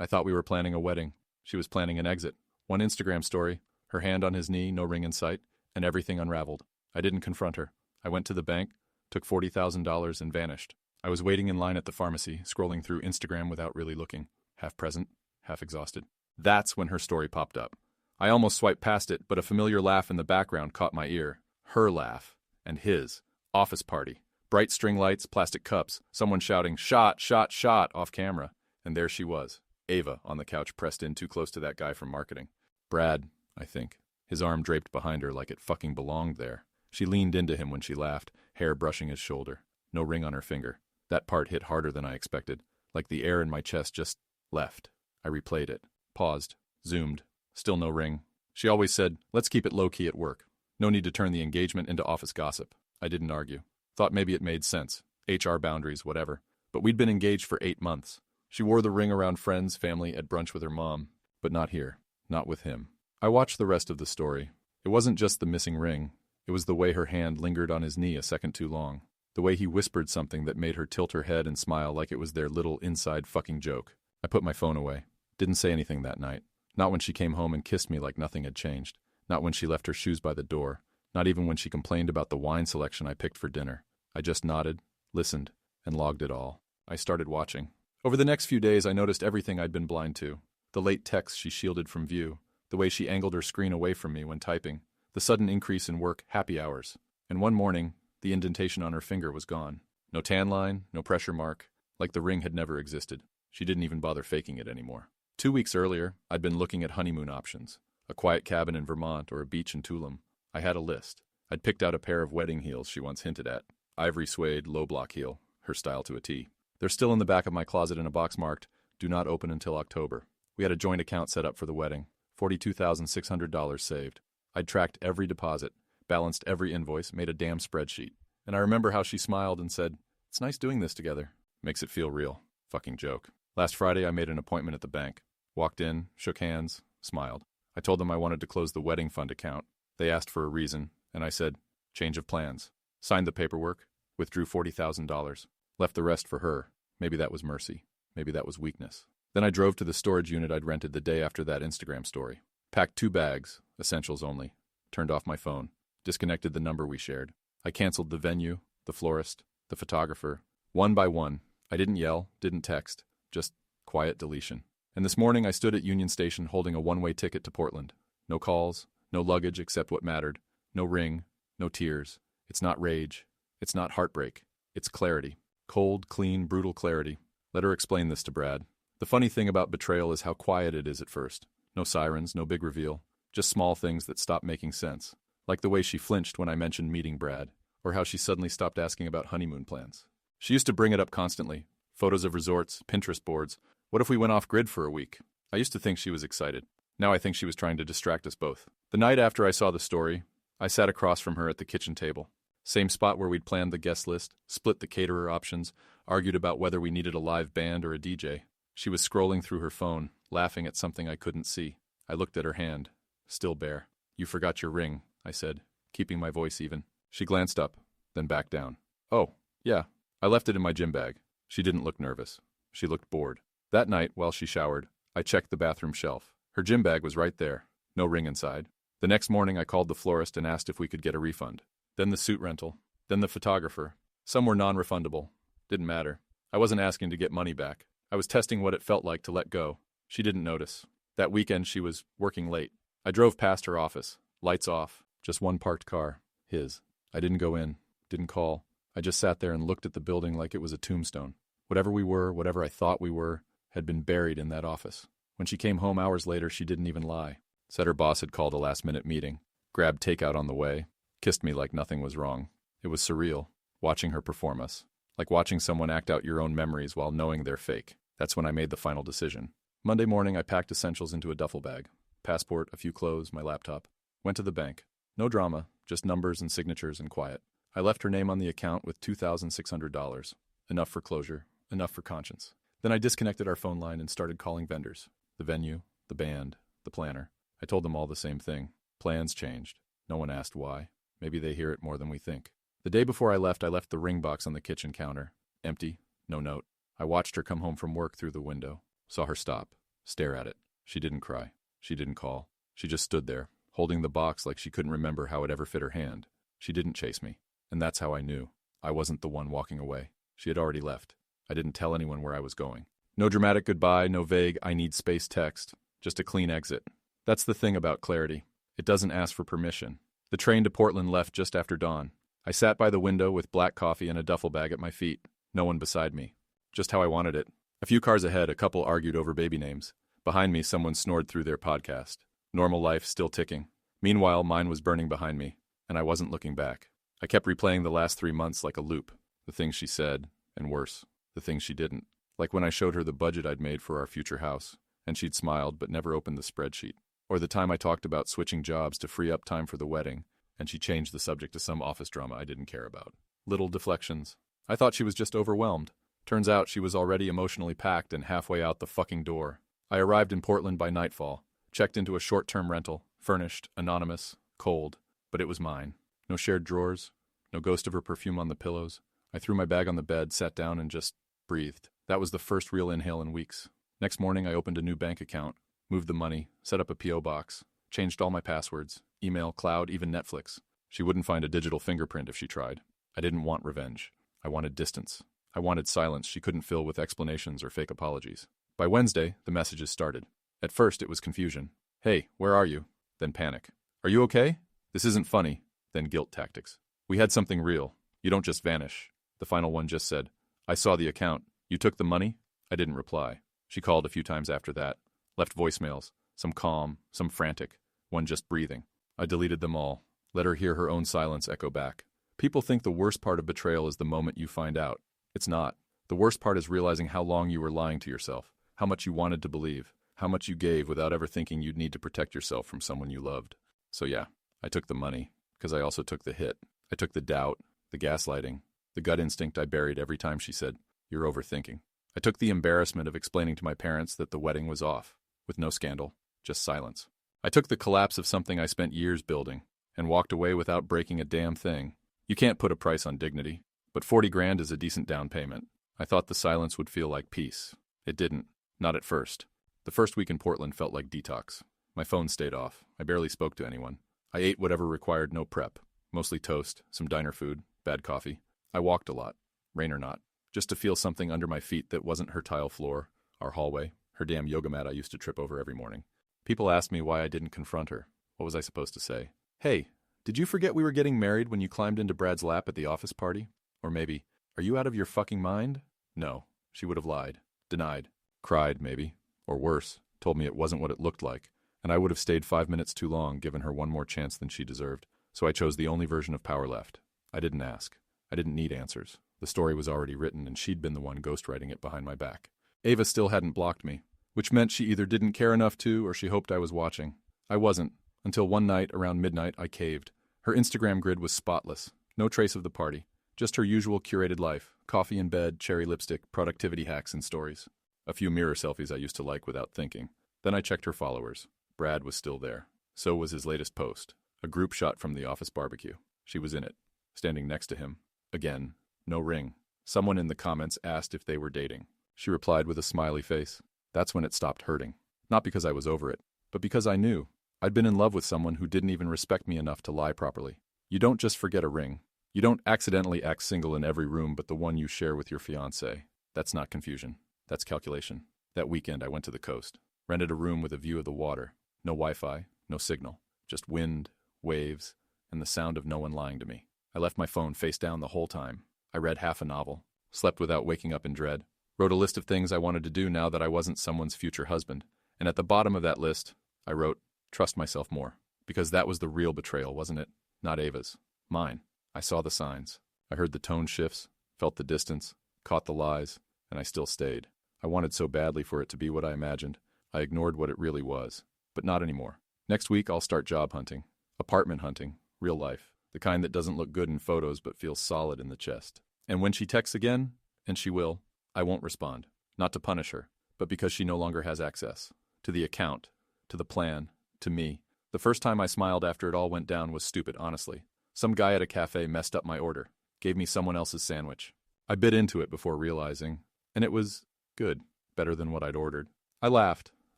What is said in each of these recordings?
I thought we were planning a wedding. She was planning an exit. One Instagram story, her hand on his knee, no ring in sight, and everything unraveled. I didn't confront her. I went to the bank, took $40,000 and vanished. I was waiting in line at the pharmacy, scrolling through Instagram without really looking, half present, half exhausted. That's when her story popped up. I almost swiped past it, but a familiar laugh in the background caught my ear. Her laugh. And his. Office party. Bright string lights, plastic cups, someone shouting, "Shot, shot, shot," off camera. And there she was, Ava, on the couch pressed in too close to that guy from marketing. Brad, I think. His arm draped behind her like it fucking belonged there. She leaned into him when she laughed, hair brushing his shoulder. No ring on her finger. That part hit harder than I expected. Like the air in my chest just left. I replayed it. Paused. Zoomed. Still no ring. She always said, "Let's keep it low-key at work. No need to turn the engagement into office gossip." I didn't argue. Thought maybe it made sense. HR boundaries, whatever. But we'd been engaged for 8 months. She wore the ring around friends, family, at brunch with her mom. But not here. Not with him. I watched the rest of the story. It wasn't just the missing ring. It was the way her hand lingered on his knee a second too long. The way he whispered something that made her tilt her head and smile like it was their little inside fucking joke. I put my phone away. Didn't say anything that night. Not when she came home and kissed me like nothing had changed. Not when she left her shoes by the door. Not even when she complained about the wine selection I picked for dinner. I just nodded, listened, and logged it all. I started watching. Over the next few days, I noticed everything I'd been blind to. The late texts she shielded from view. The way she angled her screen away from me when typing. The sudden increase in work happy hours. And one morning, the indentation on her finger was gone. No tan line, no pressure mark. Like the ring had never existed. She didn't even bother faking it anymore. 2 weeks earlier, I'd been looking at honeymoon options. A quiet cabin in Vermont or a beach in Tulum. I had a list. I'd picked out a pair of wedding heels she once hinted at. Ivory suede, low block heel. Her style to a T. They're still in the back of my closet in a box marked, "Do not open until October." We had a joint account set up for the wedding. $42,600 saved. I'd tracked every deposit, balanced every invoice, made a damn spreadsheet. And I remember how she smiled and said, "It's nice doing this together. Makes it feel real." Fucking joke. Last Friday, I made an appointment at the bank. Walked in, shook hands, smiled. I told them I wanted to close the wedding fund account. They asked for a reason, and I said, "Change of plans." Signed the paperwork, withdrew $40,000. Left the rest for her. Maybe that was mercy. Maybe that was weakness. Then I drove to the storage unit I'd rented the day after that Instagram story. Packed 2 bags, essentials only. Turned off my phone. Disconnected the number we shared. I canceled the venue, the florist, the photographer. One by one. I didn't yell, didn't text. Just quiet deletion. And this morning I stood at Union Station holding a one-way ticket to Portland. No calls, no luggage except what mattered. No ring, no tears. It's not rage. It's not heartbreak. It's clarity. Cold, clean, brutal clarity. Let her explain this to Brad. The funny thing about betrayal is how quiet it is at first. No sirens, no big reveal. Just small things that stop making sense. Like the way she flinched when I mentioned meeting Brad. Or how she suddenly stopped asking about honeymoon plans. She used to bring it up constantly. Photos of resorts, Pinterest boards. What if we went off-grid for a week? I used to think she was excited. Now I think she was trying to distract us both. The night after I saw the story, I sat across from her at the kitchen table. Same spot where we'd planned the guest list, split the caterer options, argued about whether we needed a live band or a DJ. She was scrolling through her phone, laughing at something I couldn't see. I looked at her hand, still bare. "You forgot your ring," I said, keeping my voice even. She glanced up, then back down. "Oh, yeah. I left it in my gym bag." She didn't look nervous. She looked bored. That night, while she showered, I checked the bathroom shelf. Her gym bag was right there. No ring inside. The next morning, I called the florist and asked if we could get a refund. Then the suit rental. Then the photographer. Some were non-refundable. Didn't matter. I wasn't asking to get money back. I was testing what it felt like to let go. She didn't notice. That weekend, she was working late. I drove past her office. Lights off. Just one parked car. His. I didn't go in. Didn't call. I just sat there and looked at the building like it was a tombstone. Whatever we were, whatever I thought we were, had been buried in that office. When she came home hours later, she didn't even lie. Said her boss had called a last-minute meeting. Grabbed takeout on the way. Kissed me like nothing was wrong. It was surreal, watching her perform us. Like watching someone act out your own memories while knowing they're fake. That's when I made the final decision. Monday morning, I packed essentials into a duffel bag. Passport, a few clothes, my laptop. Went to the bank. No drama, just numbers and signatures and quiet. I left her name on the account with $2,600. Enough for closure, enough for conscience. Then I disconnected our phone line and started calling vendors. The venue, the band, the planner. I told them all the same thing. Plans changed. No one asked why. Maybe they hear it more than we think. The day before I left the ring box on the kitchen counter. Empty, no note. I watched her come home from work through the window. Saw her stop. stare at it. She didn't cry. She didn't call. She just stood there, holding the box like she couldn't remember how it ever fit her hand. She didn't chase me. And that's how I knew. I wasn't the one walking away. She had already left. I didn't tell anyone where I was going. No dramatic goodbye, no vague "I need space" text. Just a clean exit. That's the thing about clarity. It doesn't ask for permission. The train to Portland left just after dawn. I sat by the window with black coffee and a duffel bag at my feet. No one beside me. Just how I wanted it. A few cars ahead, a couple argued over baby names. Behind me, someone snored through their podcast. Normal life still ticking. Meanwhile, mine was burning behind me, and I wasn't looking back. I kept replaying the last 3 months like a loop. The things she said, and worse, the things she didn't. Like when I showed her the budget I'd made for our future house, and she'd smiled but never opened the spreadsheet. Or the time I talked about switching jobs to free up time for the wedding, and she changed the subject to some office drama I didn't care about. Little deflections. I thought she was just overwhelmed. Turns out she was already emotionally packed and halfway out the fucking door. I arrived in Portland by nightfall, checked into a short-term rental, furnished, anonymous, cold, but it was mine. No shared drawers, no ghost of her perfume on the pillows. I threw my bag on the bed, sat down, and just breathed. That was the first real inhale in weeks. Next morning, I opened a new bank account, moved the money, set up a P.O. box, changed all my passwords, email, cloud, even Netflix. She wouldn't find a digital fingerprint if she tried. I didn't want revenge. I wanted distance. I wanted silence she couldn't fill with explanations or fake apologies. By Wednesday, the messages started. At first, it was confusion. "Hey, where are you?" Then panic. "Are you okay? This isn't funny." Then guilt tactics. "We had something real. You don't just vanish." The final one just said, "I saw the account. You took the money?" I didn't reply. She called a few times after that. Left voicemails. Some calm, some frantic. One just breathing. I deleted them all. Let her hear her own silence echo back. People think the worst part of betrayal is the moment you find out. It's not. The worst part is realizing how long you were lying to yourself, how much you wanted to believe, how much you gave without ever thinking you'd need to protect yourself from someone you loved. So yeah, I took the money, because I also took the hit. I took the doubt, the gaslighting, the gut instinct I buried every time she said, "You're overthinking." I took the embarrassment of explaining to my parents that the wedding was off, with no scandal, just silence. I took the collapse of something I spent years building, and walked away without breaking a damn thing. You can't put a price on dignity, but 40 grand is a decent down payment. I thought the silence would feel like peace. It didn't. Not at first. The first week in Portland felt like detox. My phone stayed off. I barely spoke to anyone. I ate whatever required no prep. Mostly toast, some diner food, bad coffee. I walked a lot, rain or not, just to feel something under my feet that wasn't her tile floor, our hallway, her damn yoga mat I used to trip over every morning. People asked me why I didn't confront her. What was I supposed to say? "Hey, did you forget we were getting married when you climbed into Brad's lap at the office party?" Or maybe, "Are you out of your fucking mind?" No, she would have lied, denied, cried maybe, or worse, told me it wasn't what it looked like, and I would have stayed 5 minutes too long, given her one more chance than she deserved. So I chose the only version of power left. I didn't ask. I didn't need answers. The story was already written, and she'd been the one ghostwriting it behind my back. Ava still hadn't blocked me, which meant she either didn't care enough to, or she hoped I was watching. I wasn't, until one night, around midnight, I caved. Her Instagram grid was spotless. No trace of the party. Just her usual curated life. Coffee in bed, cherry lipstick, productivity hacks and stories. A few mirror selfies I used to like without thinking. Then I checked her followers. Brad was still there. So was his latest post. A group shot from the office barbecue. She was in it. Standing next to him. Again. No ring. Someone in the comments asked if they were dating. She replied with a smiley face. That's when it stopped hurting. Not because I was over it, but because I knew. I'd been in love with someone who didn't even respect me enough to lie properly. You don't just forget a ring. You don't accidentally act single in every room but the one you share with your fiancé. That's not confusion. That's calculation. That weekend I went to the coast. Rented a room with a view of the water. No Wi-Fi, no signal. Just wind, waves, and the sound of no one lying to me. I left my phone face down the whole time. I read half a novel. Slept without waking up in dread. Wrote a list of things I wanted to do now that I wasn't someone's future husband. And at the bottom of that list, I wrote, trust myself more. Because that was the real betrayal, wasn't it? Not Ava's. Mine. I saw the signs. I heard the tone shifts, felt the distance, caught the lies, and I still stayed. I wanted so badly for it to be what I imagined. I ignored what it really was. But not anymore. Next week, I'll start job hunting. Apartment hunting. Real life. The kind that doesn't look good in photos but feels solid in the chest. And when she texts again, and she will, I won't respond. Not to punish her, but because she no longer has access. To the account. To the plan. To me. The first time I smiled after it all went down was stupid, honestly. Some guy at a cafe messed up my order. Gave me someone else's sandwich. I bit into it before realizing. And it was good. Better than what I'd ordered. I laughed.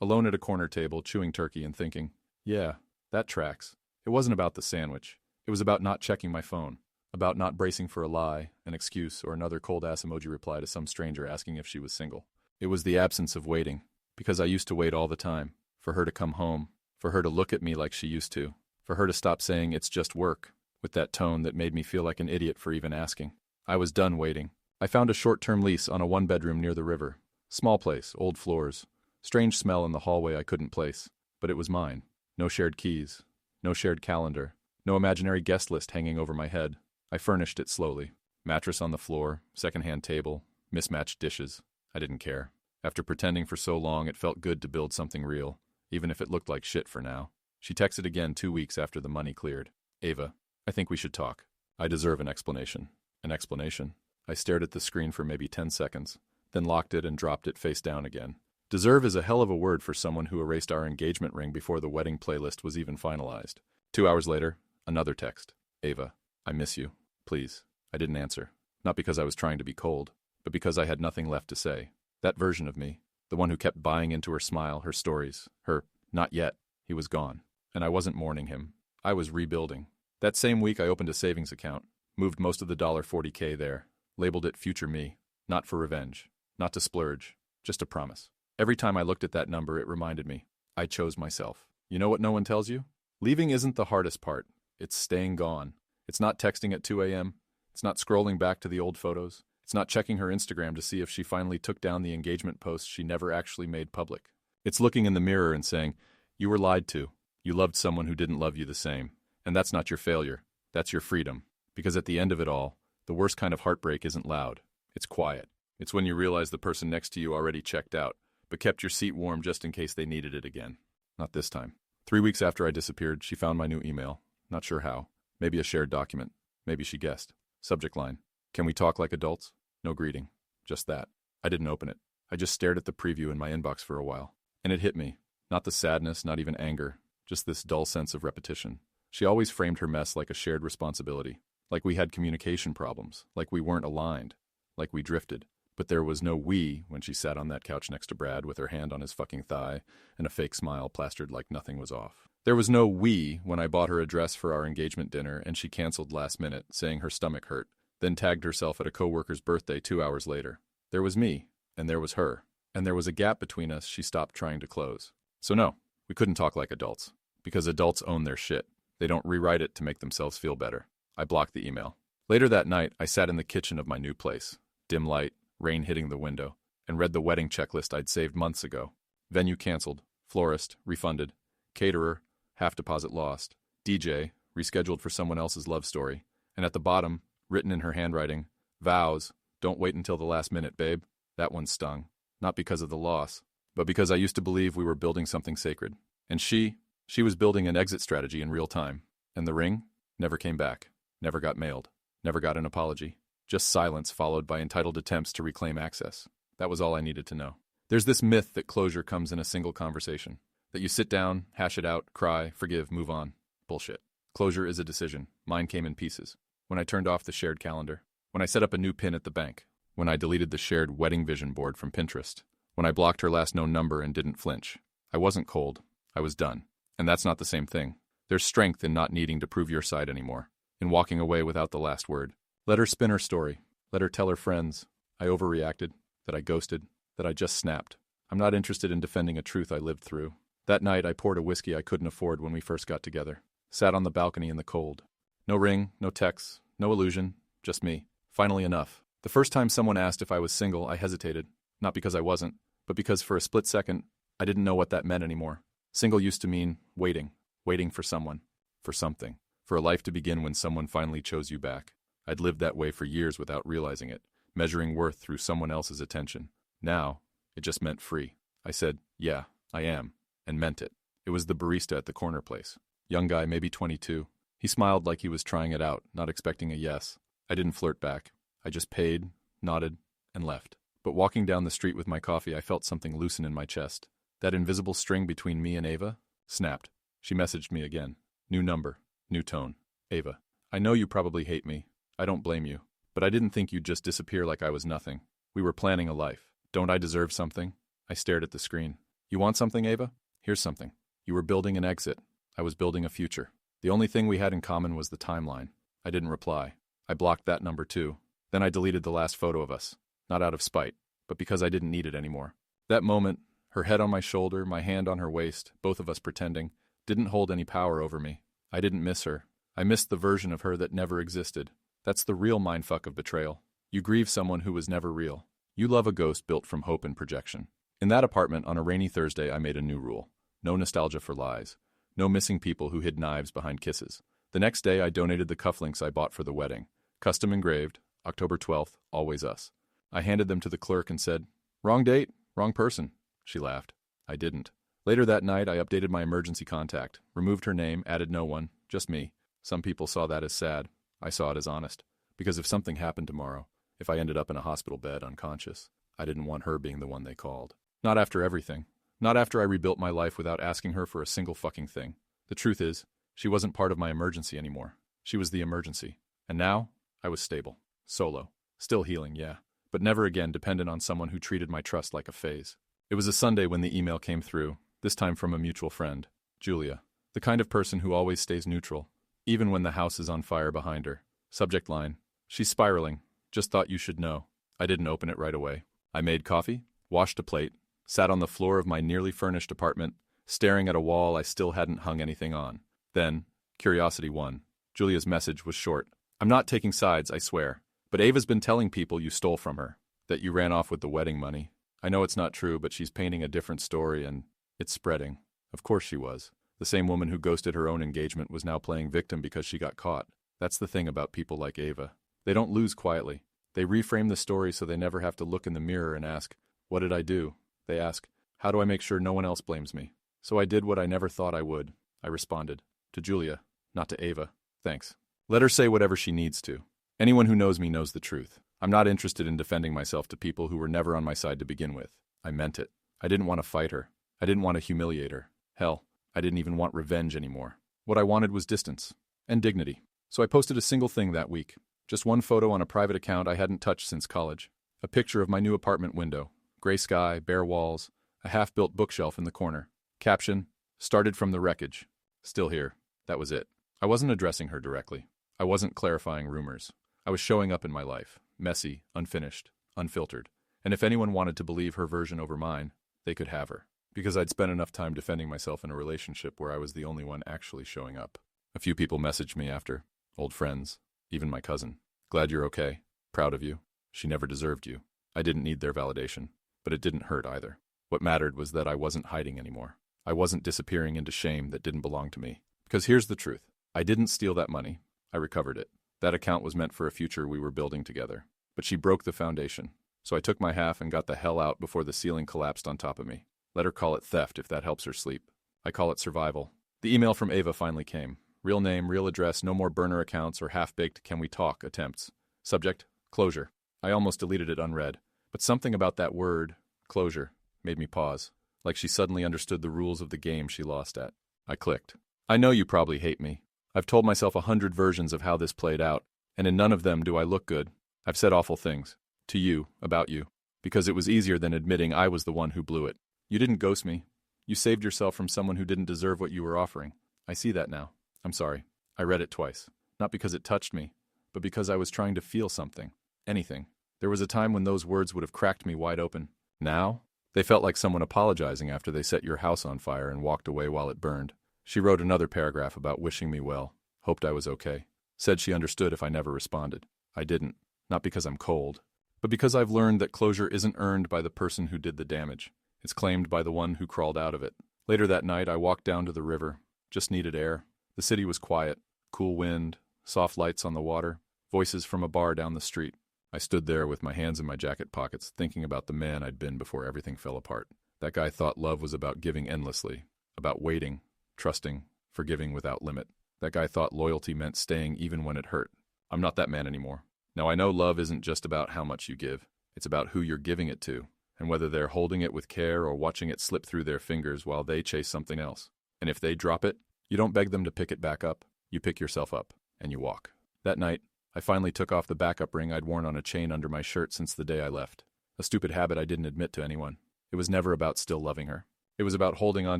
alone at a corner table, chewing turkey and thinking, yeah, that tracks. It wasn't about the sandwich. It was about not checking my phone, about not bracing for a lie, an excuse, or another cold-ass emoji reply to some stranger asking if she was single. It was the absence of waiting, because I used to wait all the time, for her to come home, for her to look at me like she used to, for her to stop saying it's just work, with that tone that made me feel like an idiot for even asking. I was done waiting. I found a short-term lease on a one-bedroom near the river. Small place, old floors. Strange smell in the hallway I couldn't place, but it was mine. No shared keys. No shared calendar. No imaginary guest list hanging over my head. I furnished it slowly. Mattress on the floor, second-hand table, mismatched dishes. I didn't care. After pretending for so long, it felt good to build something real, even if it looked like shit for now. She texted again 2 weeks after the money cleared. Ava, I think we should talk. I deserve an explanation. An explanation? I stared at the screen for maybe 10 seconds, then locked it and dropped it face down again. Deserve is a hell of a word for someone who erased our engagement ring before the wedding playlist was even finalized. 2 hours later, another text. Ava, I miss you. Please. I didn't answer. Not because I was trying to be cold, but because I had nothing left to say. That version of me, the one who kept buying into her smile, her stories, her not yet, he was gone. And I wasn't mourning him. I was rebuilding. That same week I opened a savings account, moved most of the $40K there, labeled it Future Me, not for revenge, not to splurge, just a promise. Every time I looked at that number, it reminded me, I chose myself. You know what no one tells you? Leaving isn't the hardest part. It's staying gone. It's not texting at 2 a.m. It's not scrolling back to the old photos. It's not checking her Instagram to see if she finally took down the engagement post she never actually made public. It's looking in the mirror and saying, you were lied to. You loved someone who didn't love you the same. And that's not your failure. That's your freedom. Because at the end of it all, the worst kind of heartbreak isn't loud. It's quiet. It's when you realize the person next to you already checked out, but kept your seat warm just in case they needed it again. Not this time. 3 weeks after I disappeared, she found my new email. Not sure how. Maybe a shared document. Maybe she guessed. Subject line. Can we talk like adults? No greeting. Just that. I didn't open it. I just stared at the preview in my inbox for a while. And it hit me. Not the sadness, not even anger. Just this dull sense of repetition. She always framed her mess like a shared responsibility. Like we had communication problems. Like we weren't aligned. Like we drifted. But there was no we when she sat on that couch next to Brad with her hand on his fucking thigh and a fake smile plastered like nothing was off. There was no we when I bought her a dress for our engagement dinner and she canceled last minute, saying her stomach hurt, then tagged herself at a coworker's birthday 2 hours later. There was me, and there was her, and there was a gap between us she stopped trying to close. So no, we couldn't talk like adults, because adults own their shit. They don't rewrite it to make themselves feel better. I blocked the email. Later that night, I sat in the kitchen of my new place, dim light, rain hitting the window, and read the wedding checklist I'd saved months ago. Venue canceled, florist, refunded, caterer, half deposit lost, DJ, rescheduled for someone else's love story, and at the bottom, written in her handwriting, vows, don't wait until the last minute, babe. That one stung. Not because of the loss, but because I used to believe we were building something sacred. And she was building an exit strategy in real time. And the ring never came back, never got mailed, never got an apology. Just silence followed by entitled attempts to reclaim access. That was all I needed to know. There's this myth that closure comes in a single conversation. That you sit down, hash it out, cry, forgive, move on. Bullshit. Closure is a decision. Mine came in pieces. When I turned off the shared calendar. When I set up a new pin at the bank. When I deleted the shared wedding vision board from Pinterest. When I blocked her last known number and didn't flinch. I wasn't cold. I was done. And that's not the same thing. There's strength in not needing to prove your side anymore. In walking away without the last word. Let her spin her story. Let her tell her friends. I overreacted. That I ghosted. That I just snapped. I'm not interested in defending a truth I lived through. That night, I poured a whiskey I couldn't afford when we first got together. Sat on the balcony in the cold. No ring, no texts, no illusion, just me. Finally enough. The first time someone asked if I was single, I hesitated. Not because I wasn't, but because for a split second, I didn't know what that meant anymore. Single used to mean waiting. Waiting for someone. For something. For a life to begin when someone finally chose you back. I'd lived that way for years without realizing it, measuring worth through someone else's attention. Now, it just meant free. I said, yeah, I am. And meant it. It was the barista at the corner place. Young guy, maybe 22. He smiled like he was trying it out, not expecting a yes. I didn't flirt back. I just paid, nodded, and left. But walking down the street with my coffee, I felt something loosen in my chest. That invisible string between me and Ava snapped. She messaged me again. New number, new tone. Ava, I know you probably hate me. I don't blame you. But I didn't think you'd just disappear like I was nothing. We were planning a life. Don't I deserve something? I stared at the screen. You want something, Ava? Here's something. You were building an exit. I was building a future. The only thing we had in common was the timeline. I didn't reply. I blocked that number too. Then I deleted the last photo of us. Not out of spite, but because I didn't need it anymore. That moment, her head on my shoulder, my hand on her waist, both of us pretending, didn't hold any power over me. I didn't miss her. I missed the version of her that never existed. That's the real mindfuck of betrayal. You grieve someone who was never real. You love a ghost built from hope and projection. In that apartment on a rainy Thursday, I made a new rule. No nostalgia for lies. No missing people who hid knives behind kisses. The next day, I donated the cufflinks I bought for the wedding. Custom engraved, October 12th, always us. I handed them to the clerk and said, "Wrong date, wrong person." She laughed. I didn't. Later that night, I updated my emergency contact, removed her name, added no one, just me. Some people saw that as sad. I saw it as honest. Because if something happened tomorrow, if I ended up in a hospital bed unconscious, I didn't want her being the one they called. Not after everything. Not after I rebuilt my life without asking her for a single fucking thing. The truth is, she wasn't part of my emergency anymore. She was the emergency. And now, I was stable. Solo. Still healing, yeah. But never again dependent on someone who treated my trust like a phase. It was a Sunday when the email came through, this time from a mutual friend, Julia. The kind of person who always stays neutral, even when the house is on fire behind her. Subject line: "She's spiraling. Just thought you should know." I didn't open it right away. I made coffee, washed a plate, sat on the floor of my nearly furnished apartment, staring at a wall I still hadn't hung anything on. Then, curiosity won. Julia's message was short. "I'm not taking sides, I swear. But Ava's been telling people you stole from her, that you ran off with the wedding money. I know it's not true, but she's painting a different story and it's spreading." Of course she was. The same woman who ghosted her own engagement was now playing victim because she got caught. That's the thing about people like Ava. They don't lose quietly. They reframe the story so they never have to look in the mirror and ask, "What did I do?" They ask, "How do I make sure no one else blames me?" So I did what I never thought I would. I responded. To Julia, not to Ava. Thanks. Let her say whatever she needs to. Anyone who knows me knows the truth. I'm not interested in defending myself to people who were never on my side to begin with. I meant it. I didn't want to fight her. I didn't want to humiliate her. Hell, I didn't even want revenge anymore. What I wanted was distance. And dignity. So I posted a single thing that week. Just one photo on a private account I hadn't touched since college. A picture of my new apartment window. Gray sky, bare walls, a half-built bookshelf in the corner. Caption: "Started from the wreckage. Still here." That was it. I wasn't addressing her directly. I wasn't clarifying rumors. I was showing up in my life. Messy, unfinished, unfiltered. And if anyone wanted to believe her version over mine, they could have her. Because I'd spent enough time defending myself in a relationship where I was the only one actually showing up. A few people messaged me after. Old friends. Even my cousin. "Glad you're okay. Proud of you. She never deserved you." I didn't need their validation. But it didn't hurt either. What mattered was that I wasn't hiding anymore. I wasn't disappearing into shame that didn't belong to me. Because here's the truth. I didn't steal that money. I recovered it. That account was meant for a future we were building together. But she broke the foundation. So I took my half and got the hell out before the ceiling collapsed on top of me. Let her call it theft if that helps her sleep. I call it survival. The email from Ava finally came. Real name, real address, no more burner accounts or half-baked "can we talk" attempts. Subject: closure. I almost deleted it unread. But something about that word, closure, made me pause. Like she suddenly understood the rules of the game she lost at. I clicked. I know you probably hate me. I've told myself 100 versions of how this played out, and in none of them do I look good. I've said awful things. To you, about you. Because it was easier than admitting I was the one who blew it. You didn't ghost me. You saved yourself from someone who didn't deserve what you were offering. I see that now. I'm sorry. I read it twice. Not because it touched me, but because I was trying to feel something. Anything. There was a time when those words would have cracked me wide open. Now, they felt like someone apologizing after they set your house on fire and walked away while it burned. She wrote another paragraph about wishing me well, hoped I was okay. Said she understood if I never responded. I didn't. Not because I'm cold, but because I've learned that closure isn't earned by the person who did the damage. It's claimed by the one who crawled out of it. Later that night, I walked down to the river. Just needed air. The city was quiet. Cool wind, soft lights on the water, voices from a bar down the street. I stood there with my hands in my jacket pockets, thinking about the man I'd been before everything fell apart. That guy thought love was about giving endlessly, about waiting, trusting, forgiving without limit. That guy thought loyalty meant staying even when it hurt. I'm not that man anymore. Now I know love isn't just about how much you give. It's about who you're giving it to, and whether they're holding it with care or watching it slip through their fingers while they chase something else. And if they drop it, you don't beg them to pick it back up. You pick yourself up, and you walk. That night, I finally took off the backup ring I'd worn on a chain under my shirt since the day I left. A stupid habit I didn't admit to anyone. It was never about still loving her. It was about holding on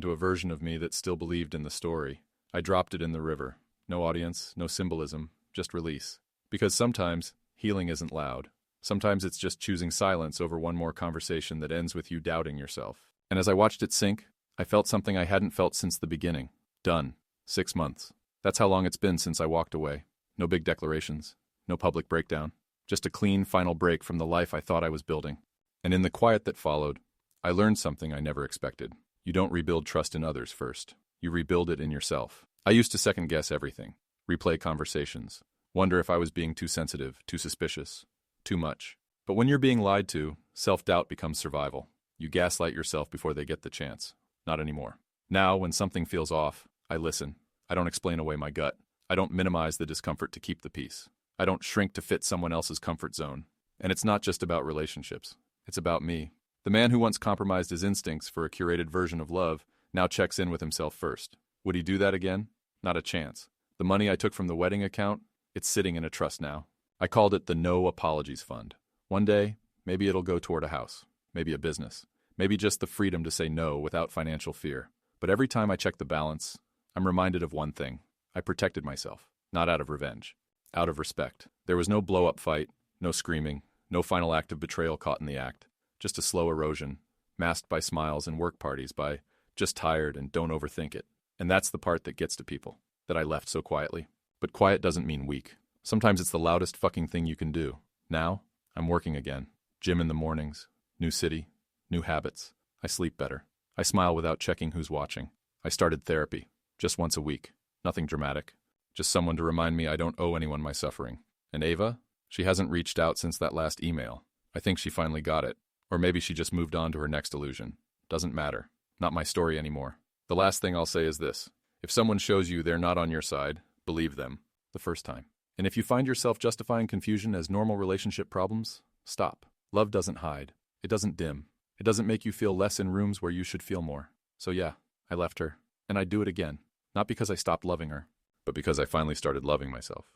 to a version of me that still believed in the story. I dropped it in the river. No audience, no symbolism, just release. Because sometimes, healing isn't loud. Sometimes it's just choosing silence over one more conversation that ends with you doubting yourself. And as I watched it sink, I felt something I hadn't felt since the beginning. Done. 6 months. That's how long it's been since I walked away. No big declarations. No public breakdown. Just a clean final break from the life I thought I was building. And in the quiet that followed, I learned something I never expected. You don't rebuild trust in others first. You rebuild it in yourself. I used to second-guess everything. Replay conversations. Wonder if I was being too sensitive, too suspicious, too much. But when you're being lied to, self-doubt becomes survival. You gaslight yourself before they get the chance. Not anymore. Now, when something feels off, I listen. I don't explain away my gut. I don't minimize the discomfort to keep the peace. I don't shrink to fit someone else's comfort zone. And it's not just about relationships. It's about me. The man who once compromised his instincts for a curated version of love now checks in with himself first. Would he do that again? Not a chance. The money I took from the wedding account, it's sitting in a trust now. I called it the No Apologies Fund. One day, maybe it'll go toward a house, maybe a business, maybe just the freedom to say no without financial fear. But every time I check the balance, I'm reminded of one thing. I protected myself, not out of revenge, out of respect. There was no blow-up fight, no screaming, no final act of betrayal caught in the act. Just a slow erosion, masked by smiles and work parties, by just tired and don't overthink it. And that's the part that gets to people, that I left so quietly. But quiet doesn't mean weak. Sometimes it's the loudest fucking thing you can do. Now, I'm working again. Gym in the mornings, new city, new habits. I sleep better. I smile without checking who's watching. I started therapy, just once a week. Nothing dramatic. Just someone to remind me I don't owe anyone my suffering. And Ava? She hasn't reached out since that last email. I think she finally got it. Or maybe she just moved on to her next illusion. Doesn't matter. Not my story anymore. The last thing I'll say is this. If someone shows you they're not on your side, believe them. The first time. And if you find yourself justifying confusion as normal relationship problems, stop. Love doesn't hide. It doesn't dim. It doesn't make you feel less in rooms where you should feel more. So yeah, I left her. And I'd do it again. Not because I stopped loving her, but because I finally started loving myself.